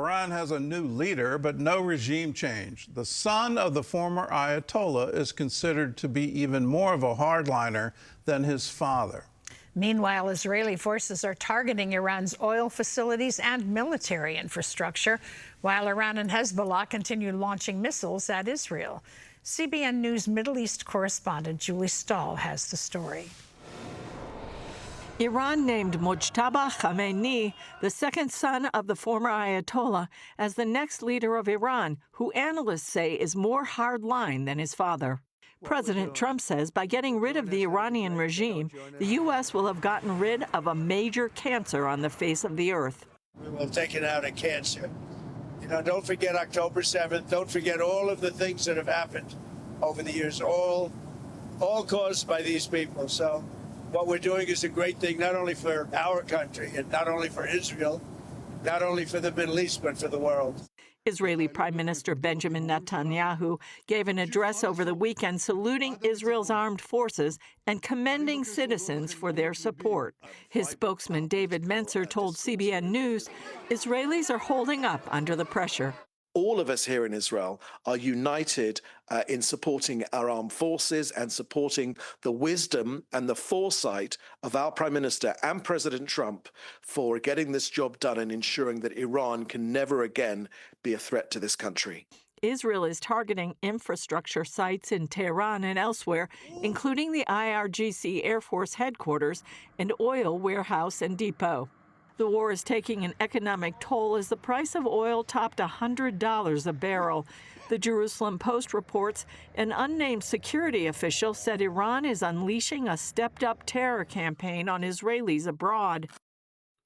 Iran has a new leader, but no regime change. The son of the former Ayatollah is considered to be even more of a hardliner than his father. Meanwhile, Israeli forces are targeting Iran's oil facilities and military infrastructure, while Iran and Hezbollah continue launching missiles at Israel. CBN News Middle East correspondent Julie Stahl has the story. Iran named Mojtaba Khamenei, the second son of the former Ayatollah, as the next leader of Iran, who analysts say is more hardline than his father. President Trump says by getting rid of the Iranian regime, the U.S. will have gotten rid of a major cancer on the face of the earth. We will take it out of cancer. You know, don't forget October 7th. Don't forget all of the things that have happened over the years, all caused by these people. So what we're doing is a great thing, not only for our country and not only for Israel, not only for the Middle East, but for the world. Israeli Prime Minister Benjamin Netanyahu gave an address over the weekend saluting Israel's armed forces and commending citizens for their support. His spokesman, David Mencer, told CBN News Israelis are holding up under the pressure. All of us here in Israel are united in supporting our armed forces and supporting the wisdom and the foresight of our Prime Minister and President Trump for getting this job done and ensuring that Iran can never again be a threat to this country. Israel is targeting infrastructure sites in Tehran and elsewhere, including the IRGC Air Force headquarters and oil warehouse and depot. The war is taking an economic toll as the price of oil topped $100 a barrel. The Jerusalem Post reports an unnamed security official said Iran is unleashing a stepped-up terror campaign on Israelis abroad.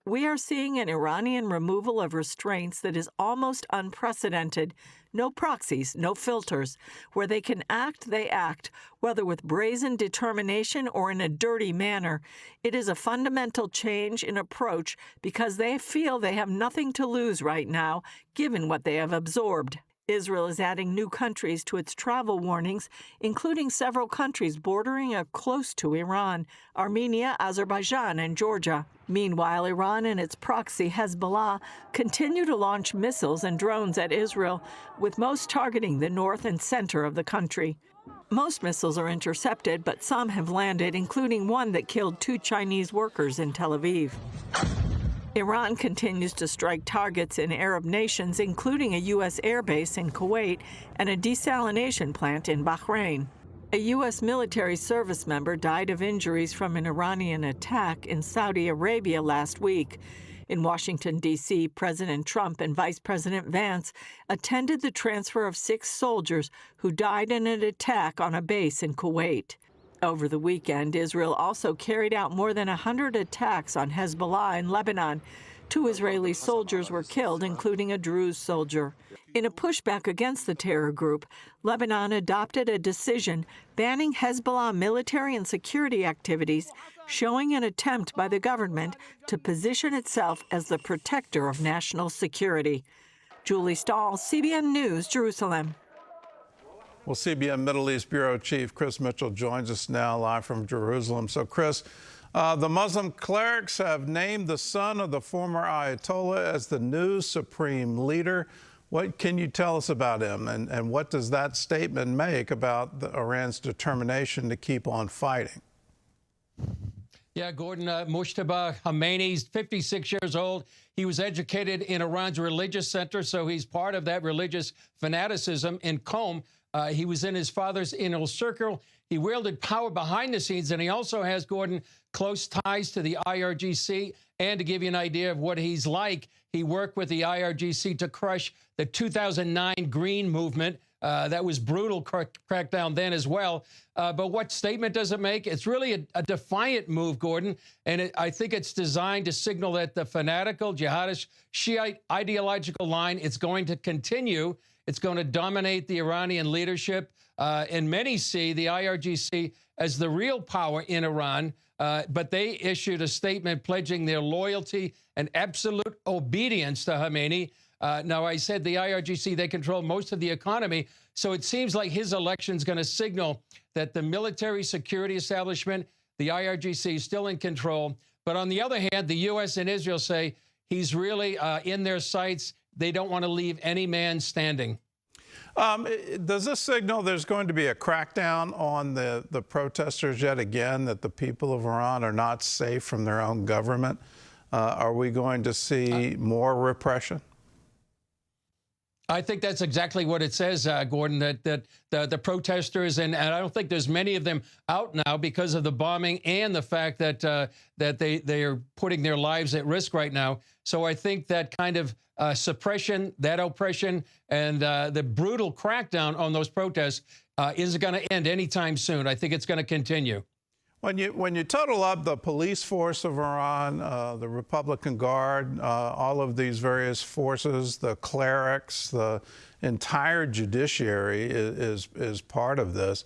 We are seeing an Iranian removal of restraints that is almost unprecedented. No proxies, no filters. Where they can act, they act, whether with brazen determination or in a dirty manner. It is a fundamental change in approach because they feel they have nothing to lose right now, given what they have absorbed. Israel is adding new countries to its travel warnings, including several countries bordering or close to Iran, Armenia, Azerbaijan, and Georgia. Meanwhile, Iran and its proxy Hezbollah continue to launch missiles and drones at Israel, with most targeting the north and center of the country. Most missiles are intercepted, but some have landed, including one that killed 2 Chinese workers in Tel Aviv. Iran continues to strike targets in Arab nations, including a U.S. airbase in Kuwait and a desalination plant in Bahrain. A U.S. military service member died of injuries from an Iranian attack in Saudi Arabia last week. In Washington, D.C., President Trump and Vice President Vance attended the transfer of 6 soldiers who died in an attack on a base in Kuwait. Over the weekend, Israel also carried out more than 100 attacks on Hezbollah in Lebanon. 2 Israeli soldiers were killed, including a Druze soldier. In a pushback against the terror group, Lebanon adopted a decision banning Hezbollah military and security activities, showing an attempt by the government to position itself as the protector of national security. Julie Stahl, CBN News, Jerusalem. Well, CBN Middle East Bureau Chief Chris Mitchell joins us now live from Jerusalem. So, Chris, the Muslim clerics have named the son of the former Ayatollah as the new supreme leader. What can you tell us about him, and what does that statement make about Iran's determination to keep on fighting? Yeah, Gordon, Mojtaba Khamenei, he's 56 years old. He was educated in Iran's religious center, so he's part of that religious fanaticism in Qom. He was in his father's inner circle. He wielded power behind the scenes, and he also has, Gordon, close ties to the IRGC. And to give you an idea of what he's like, he worked with the IRGC to crush the 2009 Green Movement. That was brutal crackdown then as well. But what statement does it make? It's really a defiant move, Gordon. And I think it's designed to signal that the fanatical, jihadist, Shiite ideological line, it's going to continue. It's going to dominate the Iranian leadership. And many see the IRGC as the real power in Iran. But they issued a statement pledging their loyalty and absolute obedience to Khamenei. Now, I said the IRGC, they control most of the economy. So it seems like his election is going to signal that the military security establishment, the IRGC, is still in control. But on the other hand, the U.S. and Israel say he's really in their sights, they don't want to leave any man standing. Does this signal there's going to be a crackdown on the protesters yet again, that the people of Iran are not safe from their own government? Are we going to see more repression? I think that's exactly what it says, Gordon, that the protesters, and I don't think there's many of them out now because of the bombing and the fact that they are putting their lives at risk right now. So I think that kind of suppression, that oppression, and the brutal crackdown on those protests isn't going to end anytime soon. I think it's going to continue. When you total up the police force of Iran, the Republican Guard, all of these various forces, the clerics, the entire judiciary is part of this.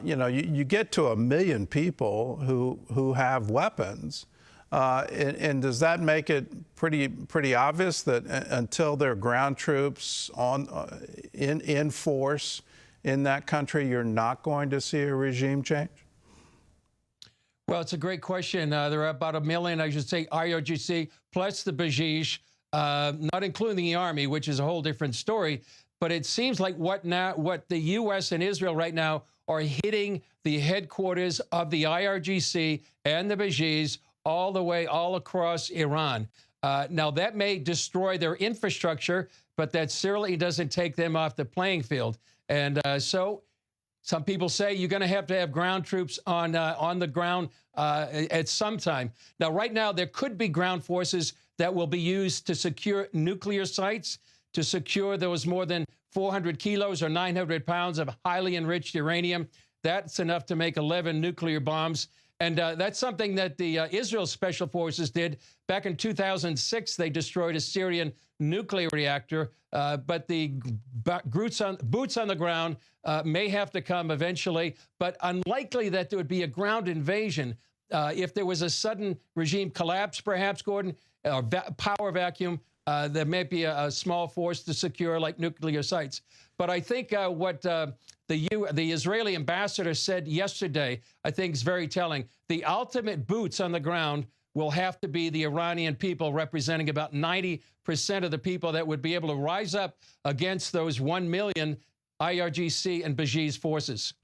You get to 1 million people who have weapons, and does that make it pretty obvious that until there are ground troops in force in that country, you're not going to see a regime change? Well, it's a great question. There are about 1 million, I should say, IRGC plus the Basij, not including the army, which is a whole different story. But it seems like what the U.S. and Israel right now are hitting the headquarters of the IRGC and the Basij all across Iran. Now, that may destroy their infrastructure, but that certainly doesn't take them off the playing field. And so some people say you're going to have ground troops on the ground at some time. Now, right now, there could be ground forces that will be used to secure nuclear sites, to secure those more than 400 kilos or 900 pounds of highly enriched uranium. That's enough to make 11 nuclear bombs. And that's something that the Israel Special Forces did back in 2006. They destroyed a Syrian nuclear reactor, but the boots on the ground may have to come eventually, but unlikely that there would be a ground invasion. If there was a sudden regime collapse, perhaps, Gordon, or power vacuum, there may be a small force to secure like nuclear sites. But I think what the Israeli ambassador said yesterday, I think is very telling. The ultimate boots on the ground will have to be the Iranian people, representing about 90% of the people that would be able to rise up against those 1 million IRGC and Basij forces.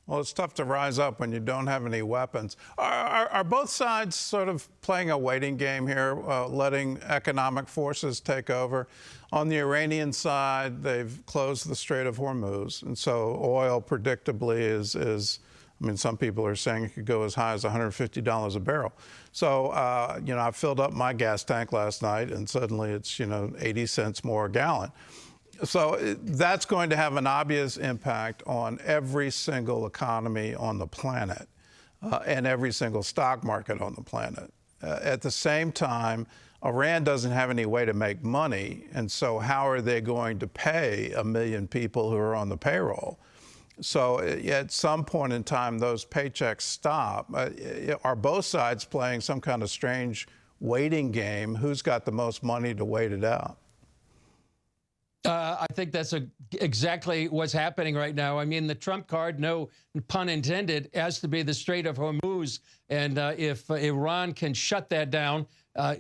Well, it's tough to rise up when you don't have any weapons. Are both sides sort of playing a waiting game here, letting economic forces take over? On the Iranian side, they've closed the Strait of Hormuz, and so oil predictably is I mean, some people are saying it could go as high as $150 a barrel. So, I filled up my gas tank last night, and suddenly it's, 80 cents more a gallon. So that's going to have an obvious impact on every single economy on the planet and every single stock market on the planet. At the same time, Iran doesn't have any way to make money, and so how are they going to pay 1 million people who are on the payroll? So at some point in time, those paychecks stop. Are both sides playing some kind of strange waiting game? Who's got the most money to wait it out? I think that's exactly what's happening right now. I mean, the Trump card, no pun intended, has to be the Strait of Hormuz. And if Iran can shut that down,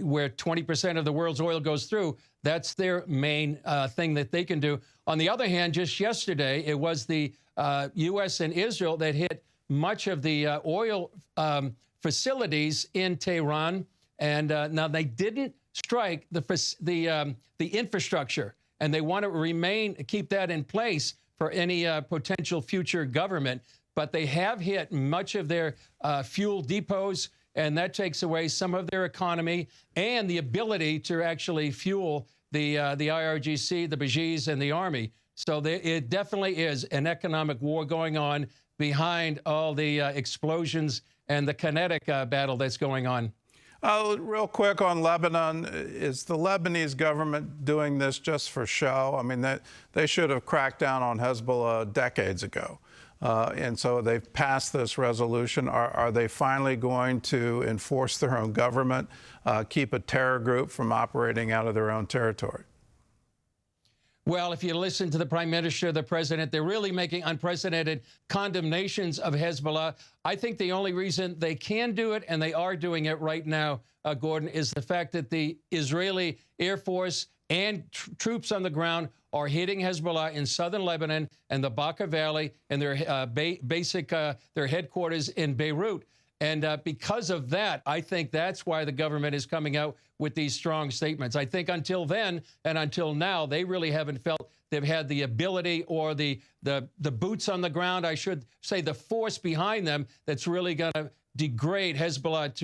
where 20% of the world's oil goes through, that's their main thing that they can do. On the other hand, just yesterday, it was the U.S. and Israel that hit much of the oil facilities in Tehran. And now they didn't strike the infrastructure. And they want to keep that in place for any potential future government. But they have hit much of their fuel depots, and that takes away some of their economy and the ability to actually fuel the IRGC, the Basij, and the army. So it definitely is an economic war going on behind all the explosions and the kinetic battle that's going on. Real quick on Lebanon, is the Lebanese government doing this just for show? I mean, they should have cracked down on Hezbollah decades ago. And so they've passed this resolution. Are they finally going to enforce their own government, keep a terror group from operating out of their own territory? Well, if you listen to the prime minister, the president, they're really making unprecedented condemnations of Hezbollah. I think the only reason they can do it, and they are doing it right now, Gordon, is the fact that the Israeli Air Force and troops on the ground are hitting Hezbollah in southern Lebanon and the Bekaa Valley and their their headquarters in Beirut. And because of that, I think that's why the government is coming out with these strong statements. I think until then and until now, they really haven't felt they've had the ability or the boots on the ground, I should say, the force behind them that's really going to degrade Hezbollah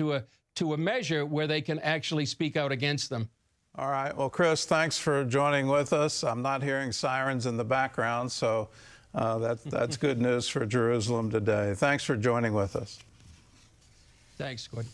to a measure where they can actually speak out against them. All right. Well, Chris, thanks for joining with us. I'm not hearing sirens in the background, so that's good news for Jerusalem today. Thanks for joining with us. Thanks, Gordon.